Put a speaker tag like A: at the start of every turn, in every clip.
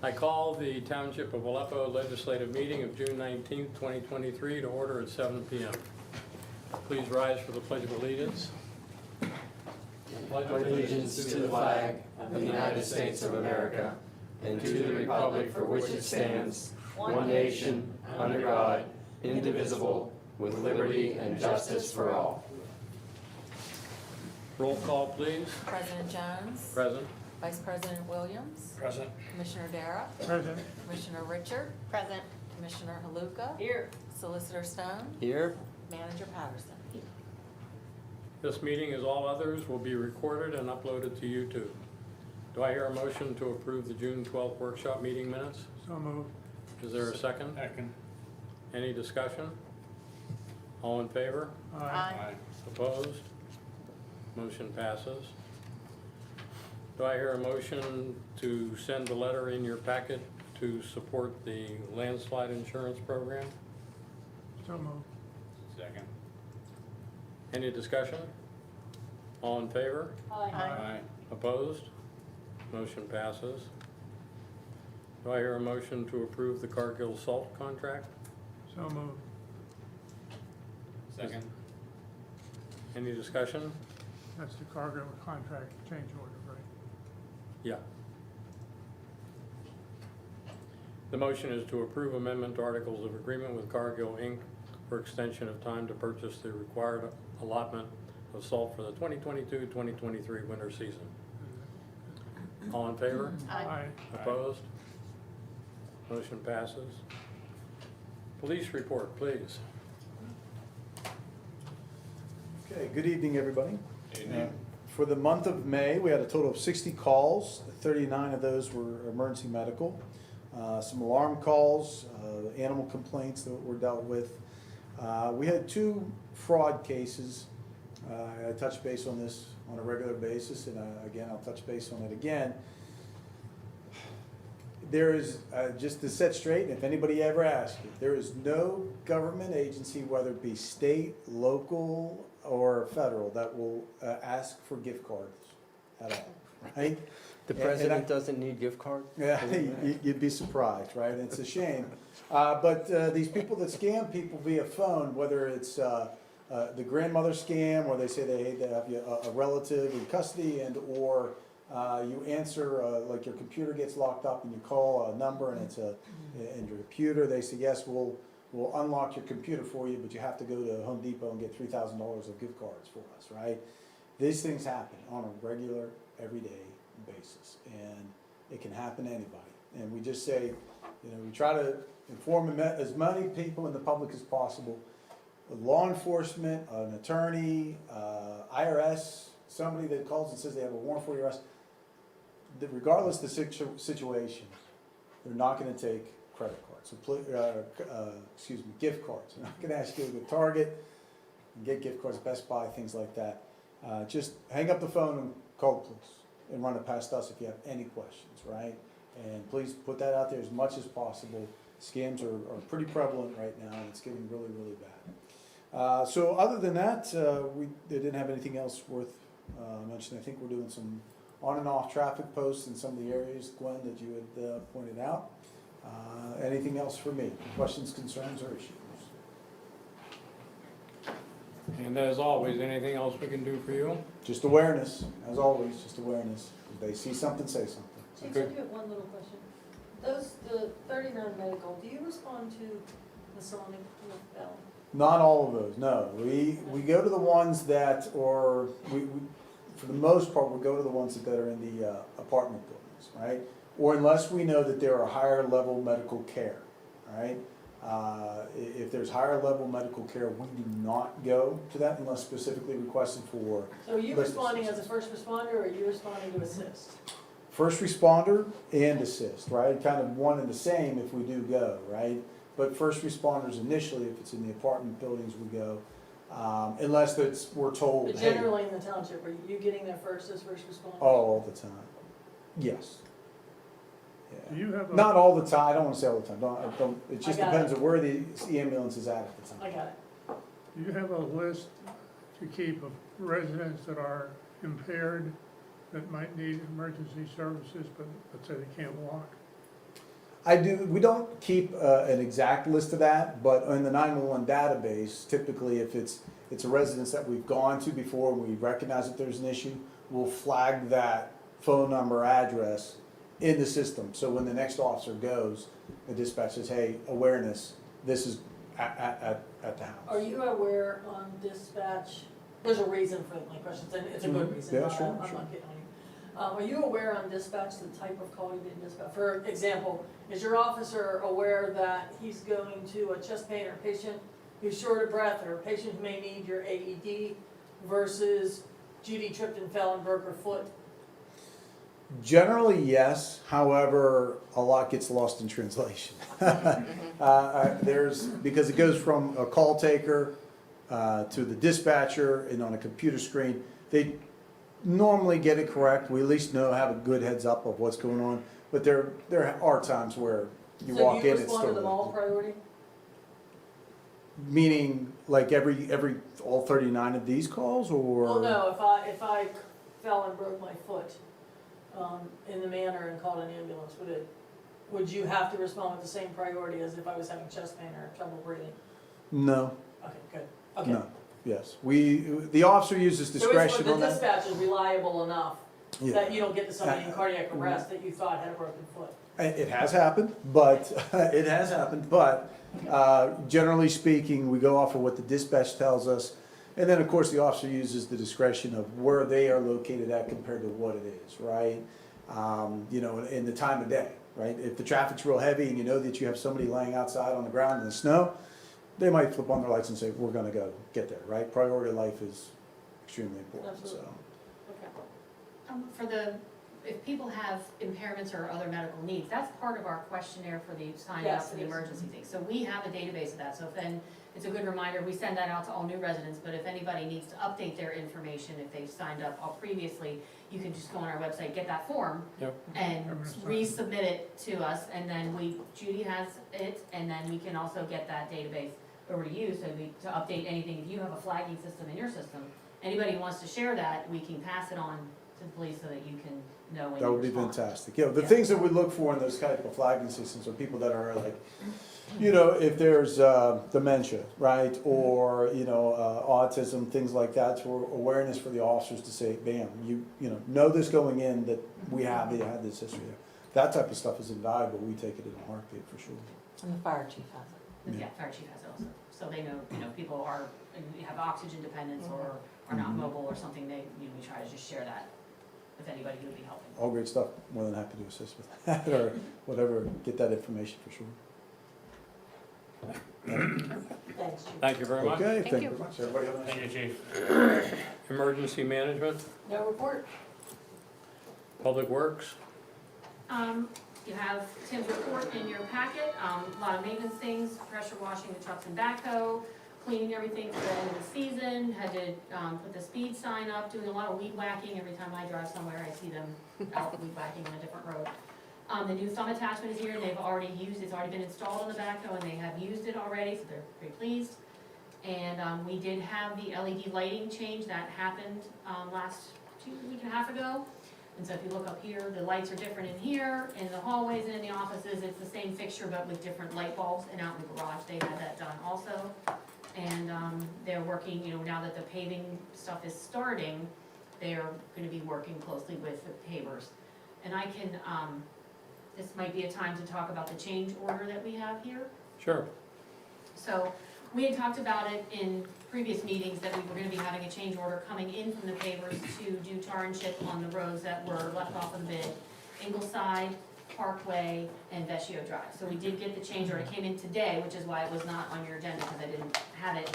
A: I call the Township of Aleppo Legislative Meeting of June 19th, 2023 to order at 7 p.m. Please rise for the Pledge of Allegiance.
B: Pledge allegiance to the flag of the United States of America and to the republic for which it stands, one nation, under God, indivisible, with liberty and justice for all.
A: Roll call, please.
C: President Jones.
A: Present.
C: Vice President Williams.
A: Present.
C: Commissioner Dara.
A: Present.
C: Commissioner Richard.
D: Present.
C: Commissioner Haluka.
D: Here.
C: Solicitor Stone.
B: Here.
C: Manager Patterson.
A: This meeting, as all others, will be recorded and uploaded to YouTube. Do I hear a motion to approve the June 12th workshop meeting minutes?
E: So moved.
A: Is there a second?
E: Second.
A: Any discussion? All in favor?
D: Aye.
A: Opposed? Motion passes. Do I hear a motion to send a letter in your packet to support the landslide insurance program?
E: So moved.
A: Second. Any discussion? All in favor?
D: Aye.
A: Opposed? Motion passes. Do I hear a motion to approve the Cargill salt contract?
E: So moved.
A: Second. Any discussion?
E: That's the Cargill contract change order, right?
A: Yeah. The motion is to approve amendment to Articles of Agreement with Cargill, Inc. for extension of time to purchase the required allotment of salt for the 2022-2023 winter season. All in favor?
D: Aye.
A: Opposed? Motion passes. Police report, please.
F: Okay, good evening, everybody. For the month of May, we had a total of 60 calls. 39 of those were emergency medical. Some alarm calls, animal complaints that were dealt with. We had 2 fraud cases. I touch base on this on a regular basis, and again, I'll touch base on it again. There is, just to set straight, if anybody ever asks you, there is no government agency, whether it be state, local, or federal, that will ask for gift cards at all, right?
B: The
F: And
B: president doesn't need gift cards?
F: Yeah, you'd be surprised, right? It's a shame. But these people that scam people via phone, whether it's the grandmother scam, or they say they have a relative in custody, or you answer, like your computer gets locked up and you call a number and it's in your computer, they say, yes, we'll unlock your computer for you, but you have to go to Home Depot and get $3,000 of gift cards for us, right? These things happen on a regular, everyday basis, and it can happen to anybody. And we just say, we try to inform as many people in the public as possible. Law enforcement, an attorney, IRS, somebody that calls and says they have a warrant for your arrest, that regardless of the situation, they're not going to take credit cards. So gift cards. They're not going to ask you to go to Target and get gift cards, Best Buy, things like that. Just hang up the phone and call the police and run it past us if you have any questions, right? And please put that out there as much as possible. Scams are pretty prevalent right now, and it's getting really, really bad. So other than that, they didn't have anything else worth mentioning. I think we're doing some on and off traffic posts in some of the areas, Gwen, that you had pointed out. Anything else for me? Questions, concerns, or issues?
A: And as always, anything else we can do for you?
F: Just awareness, as always, just awareness. If they see something, say something.
D: Chief, I do have one little question. The 39 medical, do you respond to the sonic bell?
F: Not all of those, no. We go to the ones that, or we for the most part, we go to the ones that are in the apartment buildings, right? Or unless we know that there are higher level medical care, right? If there's higher level medical care, we do not go to that unless specifically requested for.
D: So are you responding as a first responder, or are you responding to assist?
F: First responder and assist, right? Kind of one and the same if we do go, right? But first responders initially, if it's in the apartment buildings, we go. Unless we're told,
D: But
F: hey,
D: generally in the township, are you getting there first as first responder?
F: all the time. Yes.
E: Do
F: Yeah.
E: you have a?
F: Not all the time, I don't want to say all the time, it just
D: I got
F: depends
D: it.
F: on where the ambulance is at the
D: I
F: time.
D: got it.
E: Do you have a list to keep of residents that are impaired that might need emergency services, but let's say they can't walk?
F: we don't keep an exact list of that, but in the 911 database, typically if it's a residence that we've gone to before and we recognize that there's an issue, we'll flag that phone number, address in the system. So when the next officer goes, the dispatch says, hey, awareness, this is at the house.
D: Are you aware on dispatch, there's a reason for my questions, and it's a good reason,
F: Yeah, sure,
D: I'm
F: sure.
D: not getting on you. Are you aware on dispatch the type of call you get in dispatch? For example, is your officer aware that he's going to a chest pain or patient who's short of breath, or a patient who may need your AED versus Judy tripped and fell and broke her foot?
F: Generally, yes. However, a lot gets lost in translation. Because it goes from a call taker to the dispatcher and on a computer screen. They normally get it correct. We at least have a good heads up of what's going on. But there are times where you walk in,
D: So do you
F: it's
D: respond
F: still.
D: to them all priority?
F: Meaning, like all 39 of these calls, or?
D: Well, no, if I fell and broke my foot in the manner and called an ambulance, would you have to respond with the same priority as if I was having chest pain or trouble breathing?
F: No,
D: Okay, good, okay.
F: no, yes. The officer uses discretion
D: So
F: on
D: the
F: that.
D: dispatch is reliable enough
F: Yeah.
D: that you don't get to somebody in cardiac arrest that you thought had a broken foot?
F: It has happened, but generally speaking, we go off of what the dispatch tells us. And then, of course, the officer uses the discretion of where they are located at compared to what it is, right? In the time of day, right? If the traffic's real heavy and you know that you have somebody laying outside on the ground in the snow, they might flip on their lights and say, we're gonna go get there, right? Priority of life is extremely important, so.
D: Absolutely. Okay.
G: If people have impairments or other medical needs, that's part of our questionnaire for the signing up
D: Yes,
G: for
D: it
G: the
D: is.
G: emergency thing. So we have a database of that, so then it's a good reminder, we send that out to all new residents, but if anybody needs to update their information, if they've signed up all previously, you can just go on our website, get that form,
A: Yep.
G: and resubmit it to us, and then Judy has it, and then we can also get that database over to you, so to update anything, if you have a flagging system in your system, anybody who wants to share that, we can pass it on to the police so that you can know when
F: That
G: you
F: would be
G: respond.
F: fantastic. The
G: Yeah.
F: things that we look for in those type of flagging systems are people that are like, if there's dementia, right, or, autism, things like that, so awareness for the officers to say, bam, you know this going in, that they had this history there. That type of stuff is invaluable. We take it in a heartbeat for sure.
C: And the fire chief has it.
G: Yeah, fire chief has it also, so they know, people have oxygen dependence or are not
F: Mhm.
G: mobile or something, we try to just share that with anybody who would be helping.
F: All great stuff. More than happy to assist with that or whatever, get that information for sure.
D: Thanks, Chief.
A: Thank you very much.
F: Okay,
C: Thank
F: thank you
C: you.
F: very much. Everybody have a nice
A: Thank you, Chief. Emergency management,
D: No report?
A: public works.
G: You have Tim's report in your packet, a lot of maintenance things, pressure washing the trucks and backhoe, cleaning everything for the end of the season, had to, put the speed sign up, doing a lot of weed whacking, every time I drive somewhere, I see them out weed whacking on a different road. The new thumb attachment is here, they've already it's already been installed on the backhoe, and they have used it already, so they're pretty pleased. And, we did have the LED lighting change, that happened, week and a half ago. And so if you look up here, the lights are different in here, in the hallways and in the offices, it's the same fixture but with different light bulbs, and out in the garage, they had that done also. And, they're working, now that the paving stuff is starting, they're gonna be working closely with the pavers. And I can, this might be a time to talk about the change order that we have here.
A: Sure.
G: So, we had talked about it in previous meetings that we were gonna be having a change order coming in from the pavers to do tar and chip on the roads that were left off of the bid. Ingleside, Parkway, and Vecchio Drive. So we did get the change order, it came in today, which is why it was not on your agenda, because I didn't have it,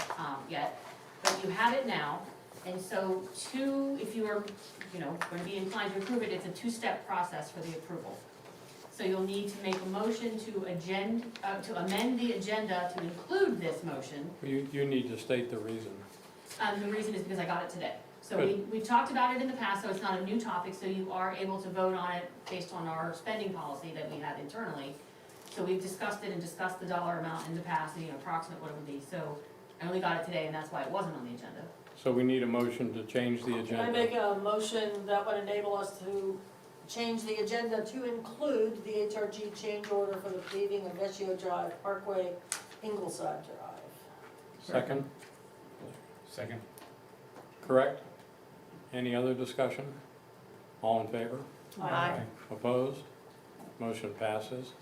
G: yet. But you have it now, and so if you are, gonna be inclined to approve it, it's a two-step process for the approval. So you'll need to make a motion to amend the agenda to include this motion.
A: You need to state the reason.
G: The reason is because I got it today. So
A: Good.
G: we've talked about it in the past, so it's not a new topic, so you are able to vote on it based on our spending policy that we have internally. So we've discussed it and discussed the dollar amount in the past, and approximate what it would be. So I only got it today, and that's why it wasn't on the agenda.
A: So we need a motion to change the
D: Can I
A: agenda.
D: make a motion that would enable us to change the agenda to include the HRG change order for the paving of Vecchio Drive, Parkway, Ingleside Drive.
A: Second,
B: Second.
A: correct? Any other discussion? All in favor?
C: Aye.
A: Opposed? Motion passes.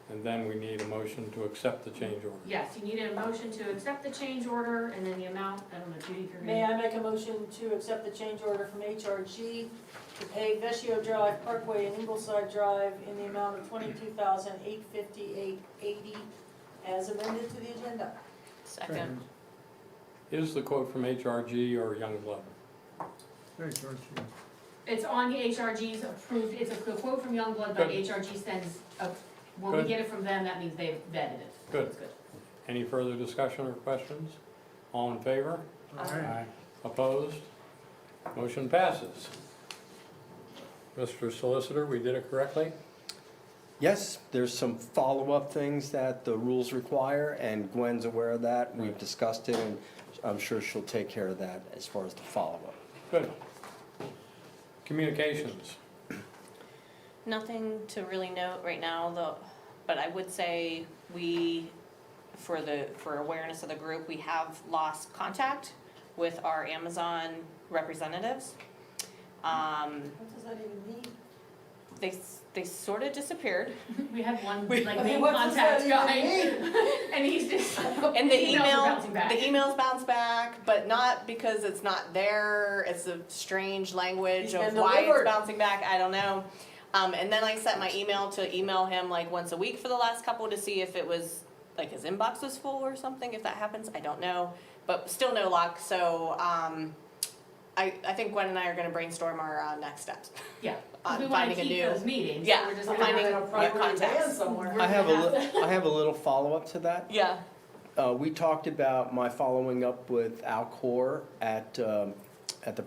A: And then we need a motion to accept the change order.
G: Yes, you need a motion to accept the change order and then the amount, I don't know, Judy, if you're
D: May
G: gonna.
D: I make a motion to accept the change order from HRG to pay Vecchio Drive, Parkway, and Ingleside Drive in the amount of $22,858.80 as amended to the agenda?
C: Second.
A: Is the quote from HRG or Youngblood?
E: Thanks, Archie.
G: It's on the HRG's approved, it's a quote from Youngblood, but
A: Good.
G: HRG sends, when we
A: Good.
G: get it from them, that means they've vetted it.
A: Good.
G: It's good.
A: Any further discussion or questions? All in favor?
E: Aye.
A: Opposed? Motion passes. Mr. Solicitor, we did it correctly?
B: Yes, there's some follow-up things that the rules require, and Gwen's aware of that. We've discussed it, and I'm sure she'll take care of that as far as the follow-up.
A: Good. Communications.
C: Nothing to really note right now, though, but I would say we, for awareness of the group, we have lost contact with our Amazon representatives.
D: What does that even mean?
C: They sort of disappeared.
G: We had one,
C: We-
G: like,
D: I mean,
G: main
D: what does that
G: contact
D: even
G: guy, and he's just,
C: And the
G: emails are bouncing back.
C: emails bounce back, but not because it's not there, it's a strange language
D: He's
C: of
D: been
C: why
D: delivered.
C: it's bouncing back, I don't know. And then I set my email to email him like once a week for the last couple to see if it was, like his inbox was full or something, if that happens, I don't know. But still no luck, so, I think Gwen and I are gonna brainstorm our, next steps.
G: yeah,
C: On
G: we wanna
C: finding a
G: keep
C: new-
G: those meetings, so
C: Yeah,
G: we're just
D: We're
G: gonna
C: finding
D: having
G: have
D: a
G: to-
D: priority
C: contacts.
D: band somewhere.
G: We're
B: I have
G: gonna have
B: I have a little follow-up to that.
C: Yeah,
B: We talked about my following up with Al Core at the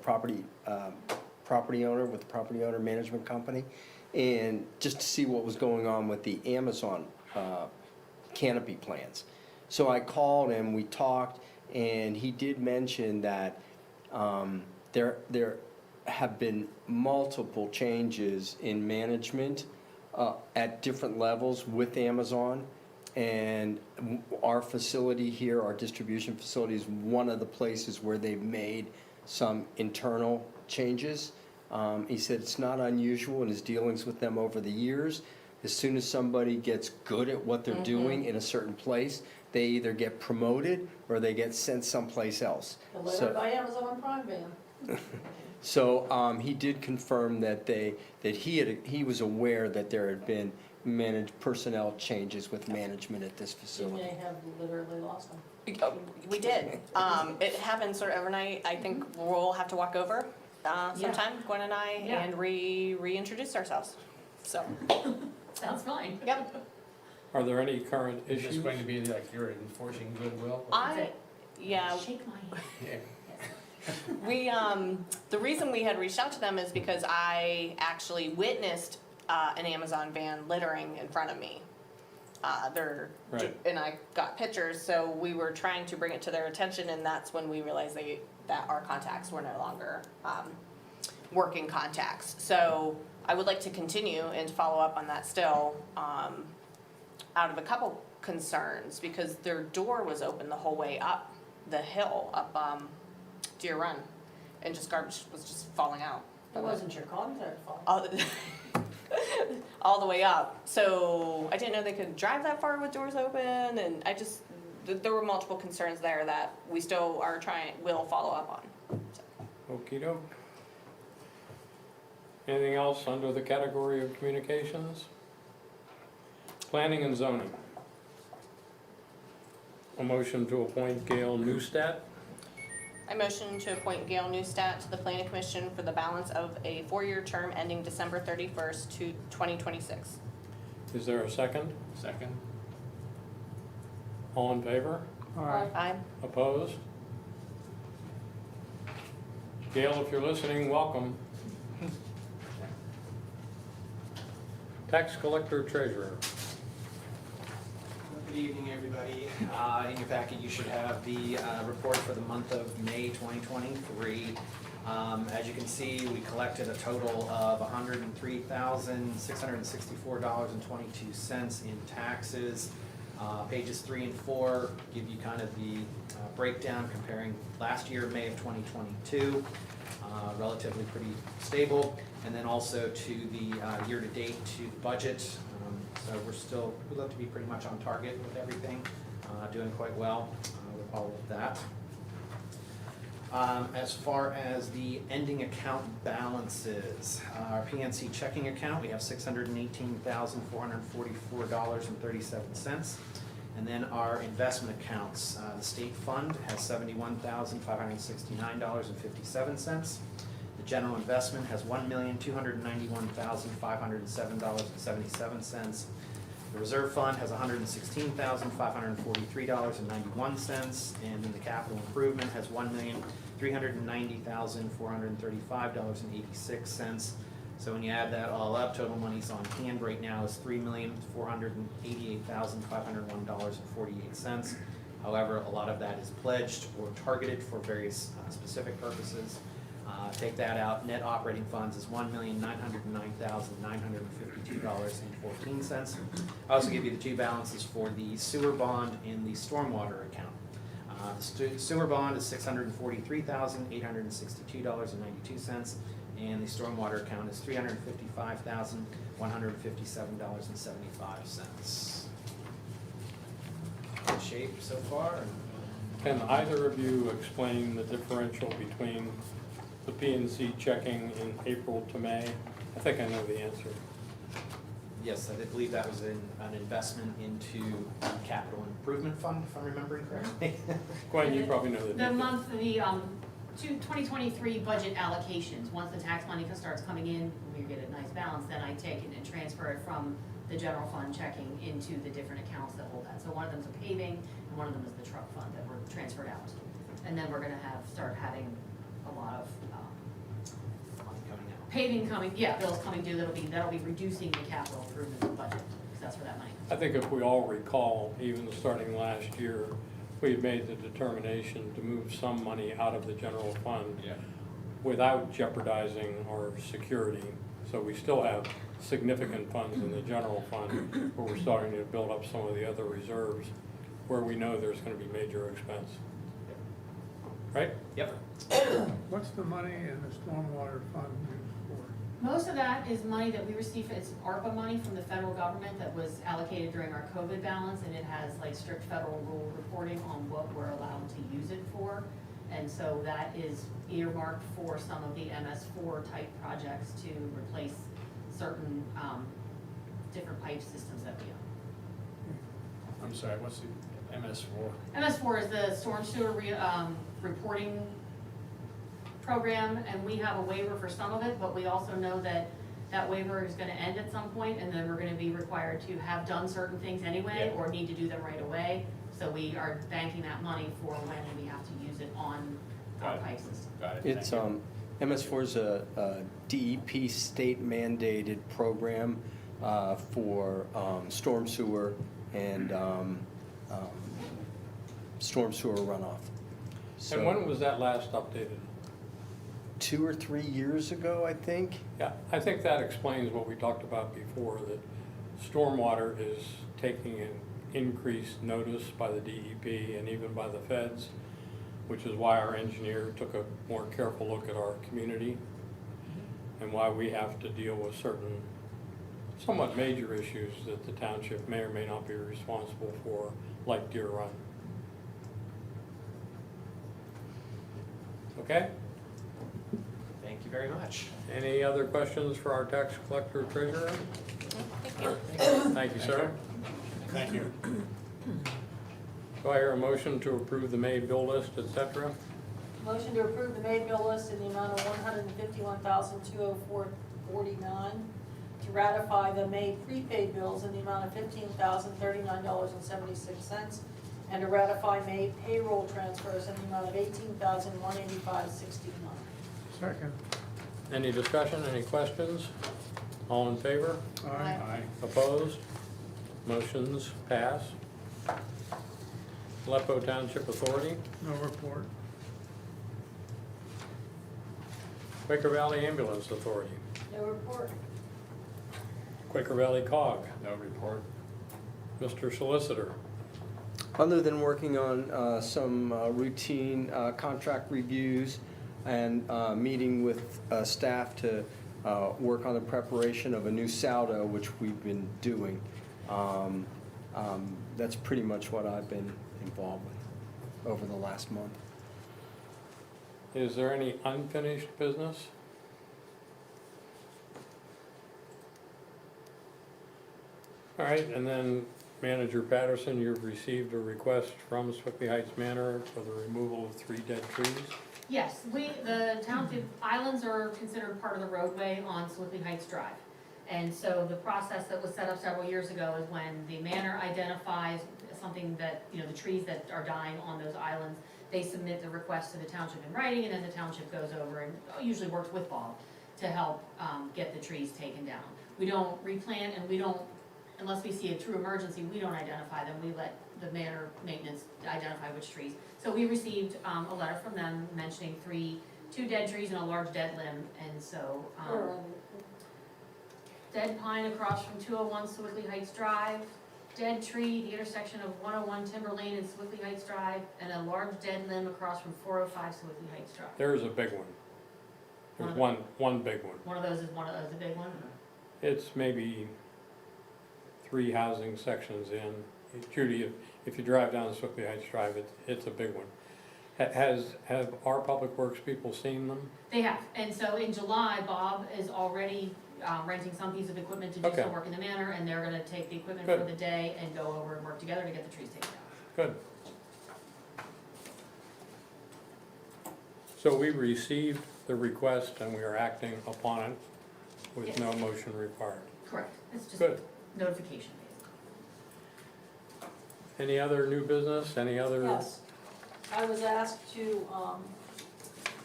B: property owner, with the property owner management company, and just to see what was going on with the Amazon canopy plans. So I called him, we talked, and he did mention that there have been multiple changes in management at different levels with Amazon. And our facility here, our distribution facility, is one of the places where they've made some internal changes. He said it's not unusual in his dealings with them over the years. As soon as somebody gets good at what they're doing in a certain place, they either get promoted or they get sent someplace else.
D: Delivered by Amazon Prime van.
B: So he did confirm that he was aware that there had been personnel changes with management at this
D: You
B: facility.
D: may have literally lost them.
C: we did. It happened sort of overnight, I think we'll have to walk over, sometime, Gwen and I,
G: Yeah.
C: and reintroduce ourselves, so,
G: Sounds fine.
C: yep.
A: Are there any current
H: Is
A: issues?
H: this going to be like you're enforcing goodwill?
C: Yeah,
G: Shake my hand.
H: Yeah.
C: the reason we had reached out to them is because I actually witnessed, an Amazon van littering in front of me.
A: Right.
C: And I got pictures, so we were trying to bring it to their attention, and that's when we realized that our contacts were no longer, working contacts. So I would like to continue and follow up on that still, out of a couple concerns, because their door was open the whole way up the hill, up, Deer Run, and just garbage was just falling out.
D: It wasn't your contact fault.
C: All the way up. So I didn't know they could drive that far with doors open, and there were multiple concerns there that we still will follow up on.
A: Okey doke. Anything else under the category of communications? Planning and zoning. A motion to appoint Gail Newstat.
C: I motion to appoint Gail Newstat to the Planning Commission for the balance of a 4-year term ending December 31st to 2026.
A: Is there a second?
H: Second?
A: All in favor?
E: Aye.
C: Aye.
A: Opposed? Gail, if you're listening, welcome. Tax collector treasurer.
I: Good evening, everybody. In your packet, you should have the report for the month of May 2023. As you can see, we collected a total of $103,664.22 in taxes. Pages 3 and 4 give you kind of the breakdown comparing last year, May of 2022, relatively pretty stable, and then also to the year-to-date to the budget. So we look to be pretty much on target with everything, doing quite well with all of that. As far as the ending account balances, our PNC checking account, we have $618,444.37. And then our investment accounts, the state fund has $71,569.57. The general investment has $1,291,507.77. The reserve fund has $116,543.91, and then the capital improvement has $1,390,435.86. So when you add that all up, total monies on hand right now is $3,488,501.48. However, a lot of that is pledged or targeted for various specific purposes. Take that out, net operating funds is $1,909,952.14. I also give you the two balances for the sewer bond and the stormwater account. The sewer bond is $643,862.92, and the stormwater account is $355,157.75. Good shape so far.
A: Can either of you explain the differential between the PNC checking in April to May? I think I know the answer.
I: Yes, I did believe that was an investment into the capital improvement fund, if I'm remembering correctly.
A: Gwen, you probably know the
G: The
A: details.
G: month, the 2023 budget allocations, once the tax money starts coming in, we get a nice balance, then I take it and transfer it from the general fund checking into the different accounts that hold that. So one of them's a paving, and one of them is the truck fund that were transferred out. And then we're gonna start having a lot of
I: Money coming out.
G: paving coming, bills coming due, that'll be reducing the capital improvement budget, because that's where that money comes.
A: I think if we all recall, even starting last year, we had made the determination to move some money out of the general fund without jeopardizing our security. So we still have significant funds in the general fund, but we're starting to build up some of the other reserves where we know there's gonna be major expense. Right?
I: Yep.
E: What's the money in the stormwater fund used for?
G: Most of that is money that we receive, it's ARPA money from the federal government that was allocated during our COVID balance, and it has like strict federal rule reporting on what we're allowed to use it for. And so that is earmarked for some of the MS4 type projects to replace certain different pipe systems that we own.
H: I'm sorry, what's the MS4?
G: MS4 is the storm sewer reporting program, and we have a waiver for some of it, but we also know that that waiver is gonna end at some point, and then we're gonna be required to have done certain things anyway, or need to do them right away. So we are banking that money for when we have to use it on our pipe system.
H: Got it.
B: It's,
H: thank you.
B: MS4 is a DEP state mandated program for storm sewer and storm sewer runoff. So
A: And when was that last updated?
B: 2 or 3 years ago, I think.
A: Yeah, I think that explains what we talked about before, that stormwater is taking an increased notice by the DEP and even by the feds, which is why our engineer took a more careful look at our community and why we have to deal with certain somewhat major issues that the township may or may not be responsible for, like Deer Run. Okay?
I: Thank you very much.
A: Any other questions for our tax collector treasurer?
C: Thank you.
A: Thank you, sir.
H: Thank you.
A: Do I hear a motion to approve the May bill list, et cetera?
D: Motion to approve the May bill list in the amount of $151,204.49, to ratify the May prepaid bills in the amount of $15,039.76, and to ratify May payroll transfers in the amount of $18,185.69.
E: Second.
A: Any discussion, any questions? All in favor?
E: Aye.
H: Aye.
A: Opposed? Motions pass. Aleppo Township Authority,
E: No report.
A: Quaker Valley Ambulance Authority,
D: No report.
A: Quaker Valley COG,
H: No report.
A: Mr. Solicitor.
B: Other than working on some routine contract reviews and meeting with staff to work on the preparation of a new saldo, which we've been doing, that's pretty much what I've been involved with over the last month.
A: Is there any unfinished business? All right, and then Manager Patterson, you've received a request from Swickley Heights Manor for the removal of 3 dead trees.
G: Yes, the township islands are considered part of the roadway on Swickley Heights Drive. And so the process that was set up several years ago is when the manor identifies something that, you know, the trees that are dying on those islands, they submit the request to the township in writing, and then the township goes over and usually works with Bob to help get the trees taken down. We don't replant, and we don't, unless we see a true emergency, we don't identify them. We let the manor maintenance identify which trees. So we received a letter from them mentioning 2 dead trees and a large dead limb, and so
D: Where are
G: dead pine across from 201 Swickley Heights Drive, dead tree, the intersection of 101 Timber Lane and Swickley Heights Drive, and a large dead limb across from 405 Swickley Heights Drive.
A: There's a big one. There's one big one.
G: One of those is a big one?
A: It's maybe 3 housing sections in. Judy, if you drive down Swickley Heights Drive, it's a big one. Have our Public Works people seen them?
G: They have, and so in July, Bob is already renting some piece of equipment to do
A: Okay.
G: some work in the manor, and they're gonna take the equipment
A: Good.
G: for the day and go over and work together to get the trees taken down.
A: Good. So we received the request and we are acting upon it with
G: Yes.
A: no motion required.
G: Correct, it's just
A: Good.
G: notification based.
A: Any other new business? Any other?
D: Yes, I was asked to,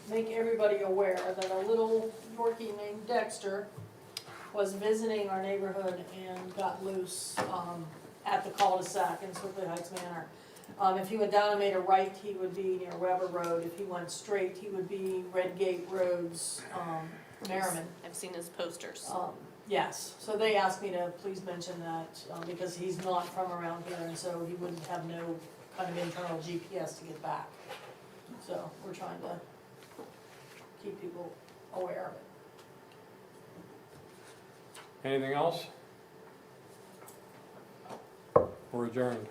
D: make everybody aware that a little Yorkie named Dexter was visiting our neighborhood and got loose, at the cul-de-sac in Swickley Heights Manor. If he went down and made a right, he would be near Weber Road. If he went straight, he would be Redgate Roads, Merriman.
C: I've seen his posters.
D: Yes, so they asked me to please mention that, because he's not from around here, and so he wouldn't have no kind of internal GPS to get back. So we're trying to keep people aware of it.
A: Anything else? We're adjourned.